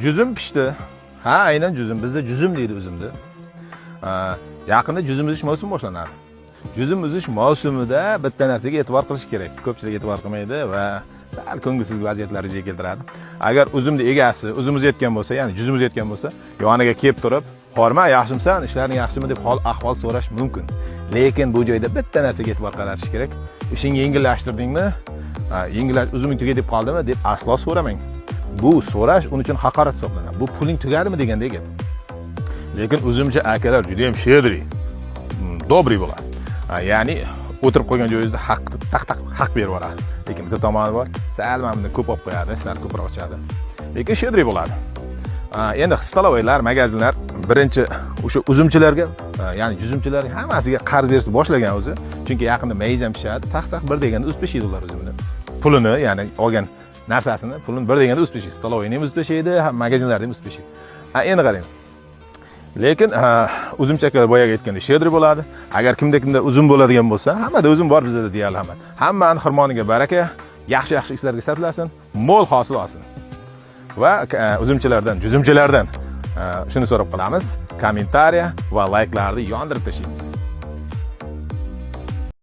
Juzum pishdi. Ha, aynan juzum. Bizda juzum deydi uzumni. Yaqinda juzum uzish mavsumi boshlanadi. Juzum uzish mavsumida bitta narsaga e'tibor qilish kerak. Ko'pchilik e'tibor qilmaydi va sal ko'ngilsiz vaziyatlar yuzaga keltiradi. Agar uzumni egasi, uzum uzayotgan bo'lsa, ya'ni juzum uzayotgan bo'lsa, yoniga kelib turib, "Horma, yaxshimisan? Ishlaring yaxshimi?" deb ahvol so'rash mumkin. Lekin bu joyda bitta narsaga e'tibor qaratish kerak. Ishingni yengillashtirdingmi? Uzuming tugadi deb qoldimi deb aslo so'ramang. Bu so'rash uning uchun haqorat hisoblanadi. Bu puling tugadimi degandek gap. Lekin uzumchi akalar juda ham shedriy, dobriy bo'ladi. Ya'ni o'tirib qolgan joyingizda haq berib yuboradi. Lekin bitta tomoni bor, sal mana bundan ko'p olib qo'yadi, sal ko'proq ochadi. Lekin shedriy bo'ladi. Endi stalovoylar, magazinlar birinchi o'sha uzumchilarga, ya'ni juzumchilarga hammasiga qarz berishni boshlagan o'zi. Chunki yaqinda mayiz ham pishadi. Taq bir deganda o'zib pishirdilar uzumni. Pulini, ya'ni olgan narsasini, pulini bir deganda o'zib pishirdi. Stalovoyni ham o'zib pishirdi, magazinlarda ham o'zib pishirdi. Endi qarang. Lekin uzumchakalar boyaga aytganda shedri bo'ladi. Agar kimda uzum bo'ladigan bo'lsa, hammada uzum bor bizda deyali hamma. Hammani xirmoniga baraka, yaxshi ishlarga sarflasin, mo'l hosil olsin. Va uzumchilardan, juzumchilardan shuni so'rab qolamiz. Kommentariya va layklarni yondirib tashlaymiz.